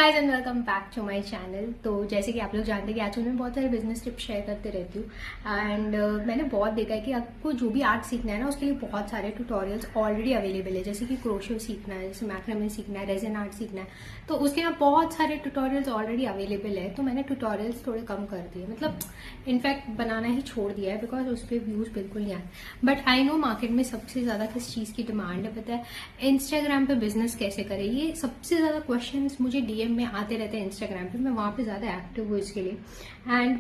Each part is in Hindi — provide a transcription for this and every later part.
Guys and welcome back to my channel. तो जैसे कि आप लोग जानते हैं कि आजकल मैं बहुत सारे बिजनेस टिप्स शेयर करते रहती हूँ एंड मैंने बहुत देखा है कि आपको जो भी आर्ट सीखना है ना उसके लिए बहुत सारे ट्यूटोरियल्स ऑलरेडी अवेलेबल है। जैसे कि क्रोशो सीखना है, जैसे मैक्रामे सीखना है, रेजन आर्ट सीखना है, तो उसके लिए बहुत सारे ट्यूटोरियल्स ऑलरेडी अवेलेबल है। तो मैंने ट्यूटोरियल्स थोड़े कम कर दिए, मतलब इनफैक्ट बनाना ही छोड़ दिया है बिकॉज उस पर व्यूज बिल्कुल नहीं आए। बट आई नो मार्केट में सबसे ज्यादा किस चीज की डिमांड है पता है? इंस्टाग्राम पे बिजनेस कैसे करें, ये सबसे ज्यादा क्वेश्चंस मुझे डीएम में आते रहते हैं इंस्टाग्राम पे। मैं वहां पे ज्यादा एक्टिव हूँ इसके लिए एंड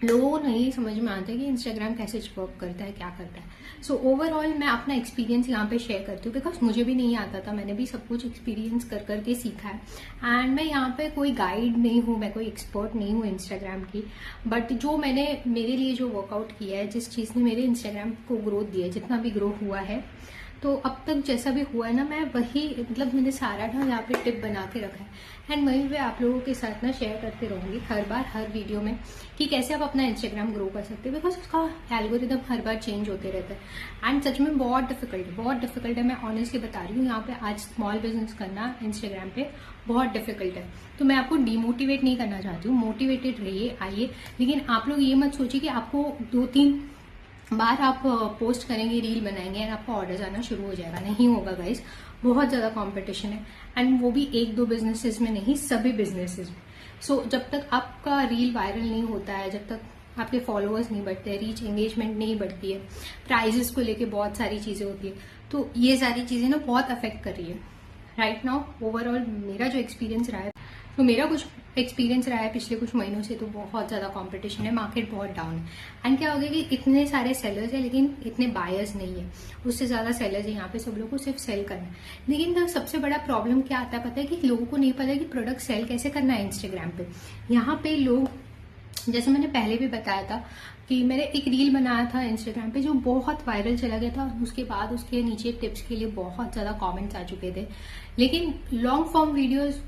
लोगों को नहीं समझ में आता है कि इंस्टाग्राम कैसे वर्क करता है, क्या करता है। सो ओवरऑल मैं अपना एक्सपीरियंस यहाँ पे शेयर करती हूँ बिकॉज मुझे भी नहीं आता था, मैंने भी सब कुछ एक्सपीरियंस कर करके सीखा है एंड मैं यहाँ पे कोई गाइड नहीं हूँ, मैं कोई एक्सपर्ट नहीं हूँ इंस्टाग्राम की। बट जो मैंने मेरे लिए जो वर्कआउट किया है, जिस चीज ने मेरे इंस्टाग्राम को ग्रोथ दिया है, जितना भी ग्रो हुआ है, तो अब तक जैसा भी हुआ है ना, मैं वही मतलब मैंने सारा ना यहाँ पे टिप बना के रखा है एंड वहीं पे आप लोगों के साथ ना शेयर करते रहूंगी हर बार हर वीडियो में कि कैसे आप अपना इंस्टाग्राम ग्रो कर सकते हैं। बिकॉज उसका एल्गोरिदम हर बार चेंज होते रहता है एंड सच में बहुत डिफिकल्ट है। मैं ऑनेस्टली बता रही हूँ, यहाँ पे आज स्मॉल बिजनेस करना इंस्टाग्राम पे बहुत डिफिकल्ट है। तो मैं आपको डिमोटिवेट नहीं करना चाहती हूँ, मोटिवेटेड रहिए, आइए। लेकिन आप लोग ये मत सोचिए कि आपको 2-3 बार आप पोस्ट करेंगे, रील बनाएंगे एंड आपको ऑर्डर आना शुरू हो जाएगा। नहीं होगा गाइस, बहुत ज्यादा कंपटीशन है एंड वो भी 1-2 बिजनेसेस में नहीं, सभी बिजनेसेस में। सो जब तक आपका रील वायरल नहीं होता है, जब तक आपके फॉलोअर्स नहीं बढ़ते, रीच एंगेजमेंट नहीं बढ़ती है, प्राइजेस को लेके बहुत सारी चीजें होती है, तो ये सारी चीजें ना बहुत अफेक्ट कर रही है राइट नाउ। ओवरऑल मेरा जो एक्सपीरियंस रहा है, तो मेरा कुछ एक्सपीरियंस रहा है पिछले कुछ महीनों से, तो बहुत ज्यादा कंपटीशन है, मार्केट बहुत डाउन है एंड क्या हो गया कि इतने सारे सेलर्स है लेकिन इतने बायर्स नहीं है, उससे ज्यादा सेलर्स है यहाँ पे, सब लोगों को सिर्फ सेल करना है। लेकिन सबसे बड़ा प्रॉब्लम क्या आता है पता है? कि लोगों को नहीं पता कि प्रोडक्ट सेल कैसे करना है इंस्टाग्राम पे। यहाँ पे लोग, जैसे मैंने पहले भी बताया था कि मैंने एक रील बनाया था इंस्टाग्राम पे जो बहुत वायरल चला गया था, उसके बाद उसके नीचे टिप्स के लिए बहुत ज्यादा कमेंट्स आ चुके थे। लेकिन लॉन्ग फॉर्म वीडियोस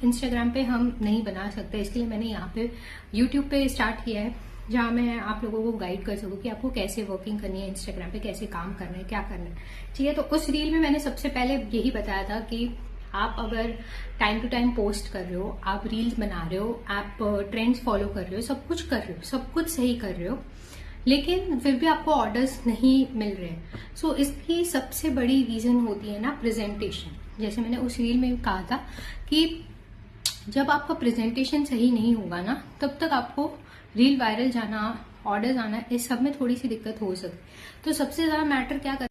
इंस्टाग्राम पे हम नहीं बना सकते, इसके लिए मैंने यहाँ पे यूट्यूब पे स्टार्ट किया है जहाँ मैं आप लोगों को गाइड कर सकूँ कि आपको कैसे वर्किंग करनी है इंस्टाग्राम पे, कैसे काम करना है, क्या करना है। ठीक है, तो उस रील में मैंने सबसे पहले यही बताया था कि आप अगर टाइम टू टाइम पोस्ट कर रहे हो, आप रील्स बना रहे हो, आप ट्रेंड्स फॉलो कर रहे हो, सब कुछ कर रहे हो, सब कुछ सही कर रहे हो, लेकिन फिर भी आपको ऑर्डर्स नहीं मिल रहे। सो इसकी सबसे बड़ी रीजन होती है ना प्रेजेंटेशन। जैसे मैंने उस रील में कहा था कि जब आपका प्रेजेंटेशन सही नहीं होगा ना, तब तक आपको रील वायरल जाना, ऑर्डर्स आना, इस सब में थोड़ी सी दिक्कत हो सकती। तो सबसे ज्यादा मैटर क्या कर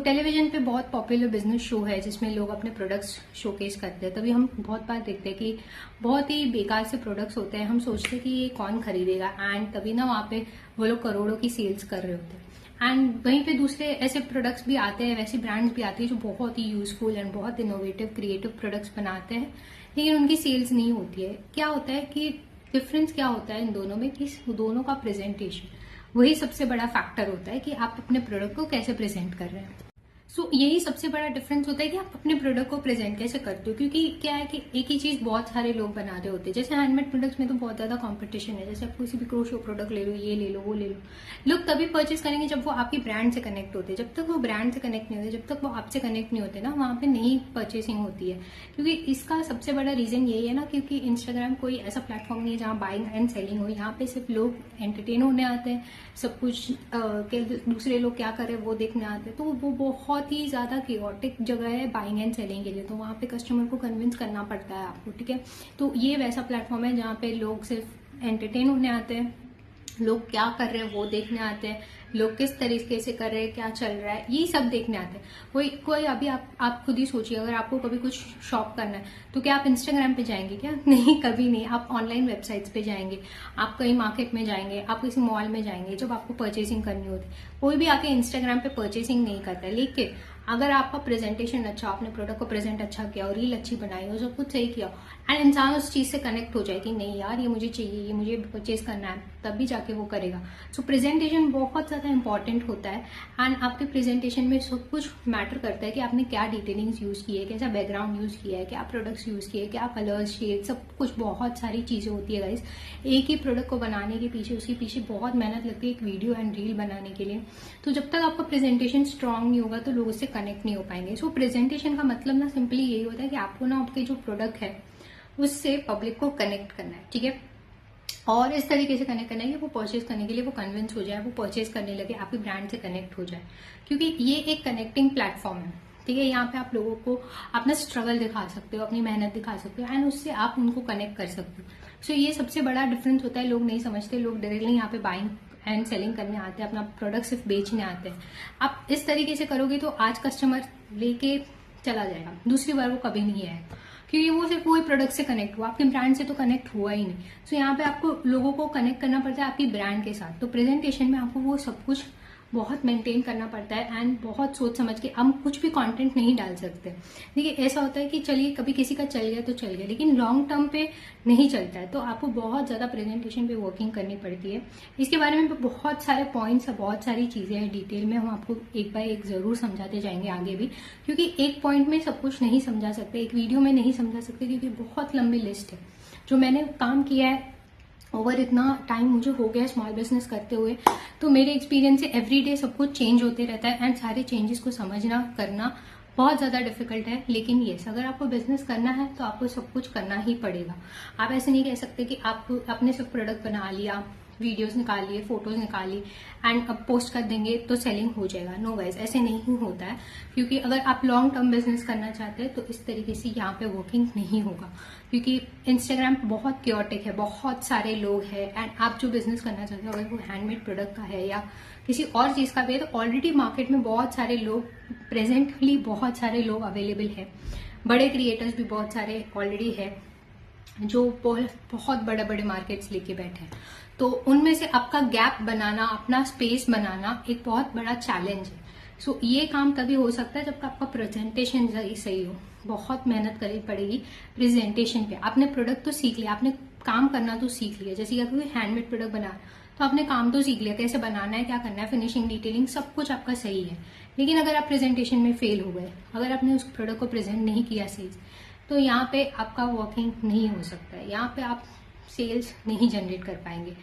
टेलीविजन पे बहुत पॉपुलर बिजनेस शो है जिसमें लोग अपने प्रोडक्ट्स शोकेस करते हैं, तभी हम बहुत बार देखते हैं कि बहुत ही बेकार से प्रोडक्ट्स होते हैं, हम सोचते हैं कि ये कौन खरीदेगा एंड तभी ना वहाँ पे वो लोग करोड़ों की सेल्स कर रहे होते हैं। एंड वहीं पे दूसरे ऐसे प्रोडक्ट्स भी आते हैं, वैसी ब्रांड्स भी आती है जो बहुत ही यूजफुल एंड बहुत इनोवेटिव क्रिएटिव प्रोडक्ट्स बनाते हैं, लेकिन उनकी सेल्स नहीं होती है। क्या होता है कि डिफरेंस क्या होता है इन दोनों में कि दोनों का प्रेजेंटेशन, वही सबसे बड़ा फैक्टर होता है कि आप अपने प्रोडक्ट को कैसे प्रेजेंट कर रहे हैं। यही सबसे बड़ा डिफरेंस होता है कि आप अपने प्रोडक्ट को प्रेजेंट कैसे करते हो। क्योंकि क्या है कि एक ही चीज बहुत सारे लोग बना रहे होते हैं। जैसे हैंडमेड प्रोडक्ट्स में तो बहुत ज्यादा कंपटीशन है, जैसे आप किसी भी क्रोशो प्रोडक्ट ले लो, ये ले लो, वो ले लो, लोग तभी परचेज करेंगे जब वो आपकी ब्रांड से कनेक्ट होते हैं। जब तक वो ब्रांड से कनेक्ट नहीं होते, जब तक वो आपसे कनेक्ट नहीं होते ना, वहां पे नहीं परचेसिंग होती है। क्योंकि इसका सबसे बड़ा रीजन यही है ना, क्योंकि इंस्टाग्राम कोई ऐसा प्लेटफॉर्म नहीं है जहाँ बाइंग एंड सेलिंग हो। यहाँ पे सिर्फ लोग एंटरटेन होने आते हैं, सब कुछ दूसरे लोग क्या कर रहे हैं वो देखने आते हैं। तो वो बहुत ही ज्यादा केओटिक जगह है बाइंग एंड सेलिंग के लिए, तो वहां पे कस्टमर को कन्विंस करना पड़ता है आपको। ठीक है, तो ये वैसा प्लेटफॉर्म है जहाँ पे लोग सिर्फ एंटरटेन होने आते हैं, लोग क्या कर रहे हैं वो देखने आते हैं, लोग किस तरीके से कर रहे हैं, क्या चल रहा है, ये सब देखने आते हैं। कोई अभी आप खुद ही सोचिए, अगर आपको कभी कुछ शॉप करना है तो क्या आप इंस्टाग्राम पे जाएंगे क्या? नहीं, कभी नहीं। आप ऑनलाइन वेबसाइट्स पे जाएंगे, आप कहीं मार्केट में जाएंगे, आप किसी मॉल में जाएंगे जब आपको परचेसिंग करनी होती है। कोई भी आके इंस्टाग्राम पे परचेसिंग नहीं करता है। लेकिन अगर आपका प्रेजेंटेशन अच्छा, आपने प्रोडक्ट को प्रेजेंट अच्छा किया और रील अच्छी बनाई हो, सब कुछ सही किया एंड इंसान उस चीज से कनेक्ट हो जाए कि नहीं यार ये मुझे चाहिए, ये मुझे परचेज करना है, तभी जाके वो करेगा। सो प्रेजेंटेशन बहुत ज्यादा इंपॉर्टेंट होता है एंड आपके प्रेजेंटेशन में सब कुछ मैटर करता है कि आपने क्या डिटेलिंग्स यूज की है, कैसा बैकग्राउंड यूज किया है, क्या प्रोडक्ट्स यूज किए, क्या कलर्स, शेड, सब कुछ बहुत सारी चीजें होती है गाइस। एक ही प्रोडक्ट को बनाने के पीछे, उसके पीछे बहुत मेहनत लगती है एक वीडियो एंड रील बनाने के लिए। तो जब तक आपका प्रेजेंटेशन स्ट्रांग नहीं होगा तो लोग उससे कनेक्ट नहीं हो पाएंगे। सो प्रेजेंटेशन का मतलब ना सिंपली यही होता है कि आपको ना आपके जो प्रोडक्ट है उससे पब्लिक को कनेक्ट करना है, ठीक है। और इस तरीके से कनेक्ट करना है कि वो परचेज करने के लिए वो कन्विंस हो जाए, वो परचेज करने लगे, आपके ब्रांड से कनेक्ट हो जाए, क्योंकि ये एक कनेक्टिंग प्लेटफॉर्म है, ठीक है। यहाँ पे आप लोगों को अपना स्ट्रगल दिखा सकते हो, अपनी मेहनत दिखा सकते हो, एंड उससे आप उनको कनेक्ट कर सकते हो। सो ये सबसे बड़ा डिफरेंस होता है, लोग नहीं समझते, लोग डायरेक्टली यहाँ पे बाइंग एंड सेलिंग करने आते हैं, अपना प्रोडक्ट सिर्फ बेचने आते हैं। आप इस तरीके से करोगे तो आज कस्टमर लेके चला जाएगा, दूसरी बार वो कभी नहीं आएगा, क्योंकि वो सिर्फ वही प्रोडक्ट से कनेक्ट हुआ, आपके ब्रांड से तो कनेक्ट हुआ ही नहीं। सो यहाँ पे आपको लोगों को कनेक्ट करना पड़ता है आपकी ब्रांड के साथ। तो प्रेजेंटेशन में आपको वो सब कुछ बहुत मेंटेन करना पड़ता है, एंड बहुत सोच समझ के हम कुछ भी कंटेंट नहीं डाल सकते। देखिए ऐसा होता है कि चलिए कभी किसी का चल गया तो चल गया, लेकिन लॉन्ग टर्म पे नहीं चलता है, तो आपको बहुत ज्यादा प्रेजेंटेशन पे वर्किंग करनी पड़ती है। इसके बारे में बहुत सारे पॉइंट्स है, बहुत सारी चीजें हैं, डिटेल में हम आपको एक बाय एक जरूर समझाते जाएंगे आगे भी, क्योंकि एक पॉइंट में सब कुछ नहीं समझा सकते, एक वीडियो में नहीं समझा सकते, क्योंकि बहुत लंबी लिस्ट है। जो मैंने काम किया है ओवर इतना टाइम मुझे हो गया स्मॉल बिजनेस करते हुए, तो मेरे एक्सपीरियंस से एवरीडे सब कुछ चेंज होते रहता है, एंड सारे चेंजेस को समझना करना बहुत ज्यादा डिफिकल्ट है। लेकिन यस, अगर आपको बिजनेस करना है तो आपको सब कुछ करना ही पड़ेगा। आप ऐसे नहीं कह सकते कि आप अपने सब प्रोडक्ट बना लिया, वीडियोस निकाल लिए, फोटोज निकाली एंड अब पोस्ट कर देंगे तो सेलिंग हो जाएगा। नो गाइस, ऐसे नहीं होता है, क्योंकि अगर आप लॉन्ग टर्म बिजनेस करना चाहते हैं तो इस तरीके से यहाँ पे वर्किंग नहीं होगा, क्योंकि इंस्टाग्राम बहुत क्योटिक है, बहुत सारे लोग हैं, एंड आप जो बिजनेस करना चाहते हो अगर वो हैंडमेड प्रोडक्ट का है या किसी और चीज का भी है, तो ऑलरेडी मार्केट में बहुत सारे लोग, प्रेजेंटली बहुत सारे लोग अवेलेबल है, बड़े क्रिएटर्स भी बहुत सारे ऑलरेडी है जो बहुत बड़े बड़े मार्केट्स लेके बैठे हैं। तो उनमें से आपका गैप बनाना, अपना स्पेस बनाना एक बहुत बड़ा चैलेंज है। सो ये काम तभी हो सकता है जब आपका प्रेजेंटेशन सही हो। बहुत मेहनत करनी पड़ेगी प्रेजेंटेशन पे। आपने प्रोडक्ट तो सीख लिया, आपने काम करना तो सीख लिया, जैसे कि कोई हैंडमेड प्रोडक्ट बना तो आपने काम तो सीख लिया, कैसे बनाना है, क्या करना है, फिनिशिंग, डिटेलिंग, सब कुछ आपका सही है। लेकिन अगर आप प्रेजेंटेशन में फेल हो गए, अगर आपने उस प्रोडक्ट को प्रेजेंट नहीं किया सही, तो यहाँ पे आपका वर्किंग नहीं हो सकता है, यहाँ पे आप सेल्स नहीं जनरेट कर पाएंगे।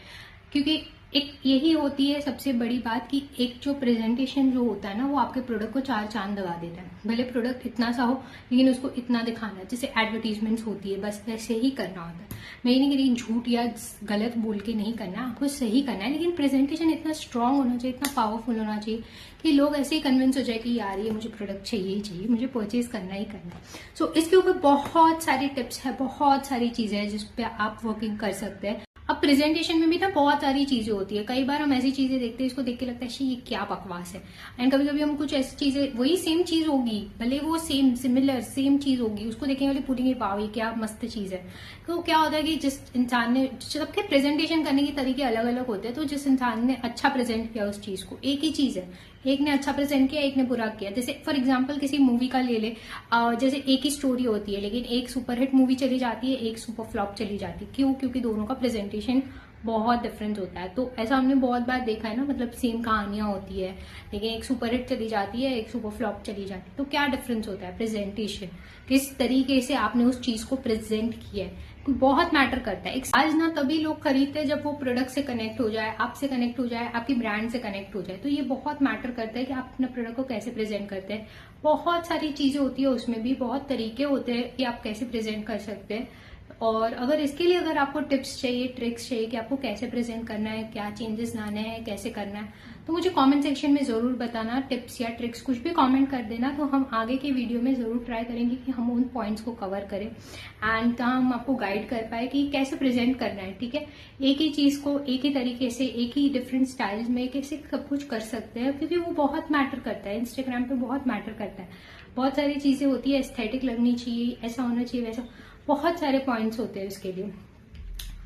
क्योंकि एक यही होती है सबसे बड़ी बात कि एक जो प्रेजेंटेशन जो होता है ना, वो आपके प्रोडक्ट को चार चांद लगा देता है। भले प्रोडक्ट इतना सा हो लेकिन उसको इतना दिखाना है, जैसे एडवर्टीजमेंट्स होती है, बस वैसे ही करना होता है। मैं ये नहीं कह रही झूठ या गलत बोल के नहीं करना, आपको सही करना है, लेकिन प्रेजेंटेशन इतना स्ट्रांग होना चाहिए, इतना पावरफुल होना चाहिए कि लोग ऐसे ही कन्विंस हो जाए कि यार ये मुझे प्रोडक्ट चाहिए ही चाहिए, मुझे परचेज करना ही करना है। सो इसके ऊपर बहुत सारी टिप्स है, बहुत सारी चीजें हैं जिस पे आप वर्किंग कर सकते हैं। अब प्रेजेंटेशन में भी ना बहुत सारी चीजें होती है, कई बार हम ऐसी चीजें देखते हैं, इसको देख के लगता है ये क्या बकवास है, एंड कभी कभी हम कुछ ऐसी चीजें, वही सेम चीज होगी, भले वो सिमिलर सेम चीज होगी, उसको देखने वाले पूरी वाव ये क्या मस्त चीज है। तो क्या होता है कि जिस इंसान ने, सबके प्रेजेंटेशन करने के तरीके अलग अलग होते हैं, तो जिस इंसान ने अच्छा प्रेजेंट किया उस चीज को, एक ही चीज है, एक ने अच्छा प्रेजेंट किया, एक ने बुरा किया। जैसे फॉर एग्जाम्पल किसी मूवी का ले ले, जैसे एक ही स्टोरी होती है, लेकिन एक सुपरहिट मूवी चली जाती है, एक सुपर फ्लॉप चली जाती है। क्यों? क्योंकि दोनों का प्रेजेंटेशन बहुत डिफरेंट होता है। तो ऐसा हमने बहुत बार देखा है ना, मतलब सेम कहानियां होती है, लेकिन एक सुपरहिट चली जाती है, एक सुपर फ्लॉप चली जाती है। तो क्या डिफरेंस होता है? प्रेजेंटेशन, किस तरीके से आपने उस चीज को प्रेजेंट किया है, बहुत मैटर करता है। आज ना तभी लोग खरीदते हैं जब वो प्रोडक्ट से कनेक्ट हो जाए, आपसे कनेक्ट हो जाए, आपकी ब्रांड से कनेक्ट हो जाए। तो ये बहुत मैटर करता है कि आप अपने प्रोडक्ट को कैसे प्रेजेंट करते हैं। बहुत सारी चीजें होती है उसमें भी, बहुत तरीके होते हैं कि आप कैसे प्रेजेंट कर सकते हैं। और अगर इसके लिए अगर आपको टिप्स चाहिए, ट्रिक्स चाहिए कि आपको कैसे प्रेजेंट करना है, क्या चेंजेस लाने हैं, कैसे करना है, तो मुझे कमेंट सेक्शन में जरूर बताना। टिप्स या ट्रिक्स कुछ भी कमेंट कर देना, तो हम आगे की वीडियो में जरूर ट्राई करेंगे कि हम उन पॉइंट्स को कवर करें एंड हम आपको गाइड कर पाए कि कैसे प्रेजेंट करना है। ठीक है, एक ही चीज को एक ही तरीके से, एक ही डिफरेंट स्टाइल्स में कैसे सब कुछ कर सकते हैं, क्योंकि वो बहुत मैटर करता है। इंस्टाग्राम पे बहुत मैटर करता है, बहुत सारी चीजें होती है, एस्थेटिक लगनी चाहिए, ऐसा होना चाहिए, वैसा, बहुत सारे पॉइंट्स होते हैं उसके लिए।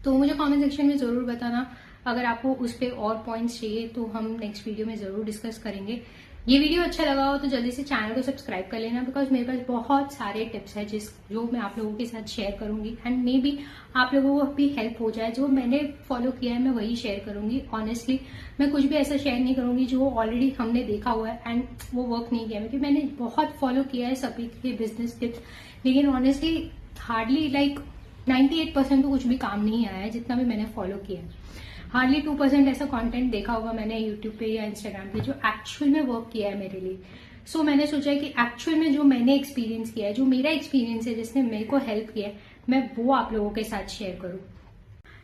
तो मुझे कमेंट सेक्शन में जरूर बताना अगर आपको उस पर और पॉइंट्स चाहिए, तो हम नेक्स्ट वीडियो में जरूर डिस्कस करेंगे। ये वीडियो अच्छा लगा हो तो जल्दी से चैनल को सब्सक्राइब कर लेना, बिकॉज मेरे पास बहुत सारे टिप्स है जो मैं आप लोगों के साथ शेयर करूंगी, एंड मे बी आप लोगों को भी हेल्प हो जाए। जो मैंने फॉलो किया है मैं वही शेयर करूंगी। ऑनेस्टली मैं कुछ भी ऐसा शेयर नहीं करूंगी जो ऑलरेडी हमने देखा हुआ है एंड वो वर्क नहीं किया, क्योंकि मैंने बहुत फॉलो किया है सभी के बिजनेस टिप्स, लेकिन ऑनेस्टली हार्डली 98% तो कुछ भी काम नहीं आया है जितना भी मैंने फॉलो किया। हार्डली 2% ऐसा कंटेंट देखा होगा मैंने यूट्यूब पे या इंस्टाग्राम पे जो एक्चुअल में वर्क किया है मेरे लिए। सो मैंने सोचा कि एक्चुअल में जो मैंने एक्सपीरियंस किया है, जो मेरा एक्सपीरियंस है, जिसने मेरे को हेल्प किया है, मैं वो आप लोगों के साथ शेयर करूँ।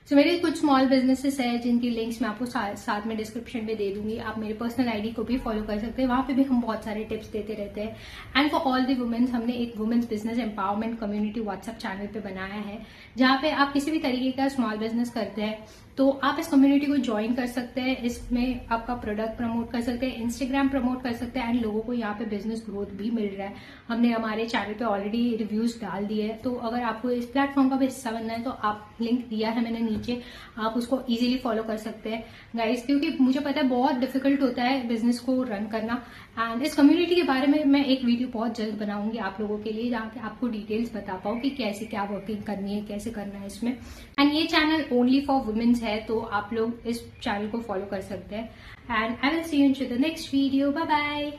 तो मेरे कुछ स्मॉल बिजनेसेस है जिनकी लिंक्स मैं आपको साथ में डिस्क्रिप्शन में दे दूंगी। आप मेरे पर्सनल आईडी को भी फॉलो कर सकते हैं, वहां पे भी हम बहुत सारे टिप्स देते रहते हैं। And for all the womens हमने एक womens business empowerment community WhatsApp channel पे बनाया है, जहां पे आप किसी भी तरीके का स्मॉल बिजनेस करते हैं तो आप इस कम्युनिटी को ज्वाइन कर सकते हैं। इसमें आपका प्रोडक्ट प्रमोट कर सकते हैं, इंस्टाग्राम प्रमोट कर सकते हैं एंड लोगों को यहाँ पे बिजनेस ग्रोथ भी मिल रहा है। हमने हमारे चैनल पे ऑलरेडी रिव्यूज डाल दिए हैं, तो अगर आपको इस प्लेटफॉर्म का भी हिस्सा बनना है तो आप लिंक दिया है मैंने नीचे, आप उसको इजीली फॉलो कर सकते हैं गाइस, क्योंकि मुझे पता है बहुत डिफिकल्ट होता है बिजनेस को रन करना। एंड इस कम्युनिटी के बारे में मैं एक वीडियो बहुत जल्द बनाऊंगी आप लोगों के लिए, जहाँ पे आपको डिटेल्स बता पाऊँ कि कैसे क्या वर्किंग करनी है, कैसे करना है इसमें। एंड ये चैनल ओनली फॉर वुमेन्स है, तो आप लोग इस चैनल को फॉलो कर सकते हैं। And I will see you in the next video. Bye bye.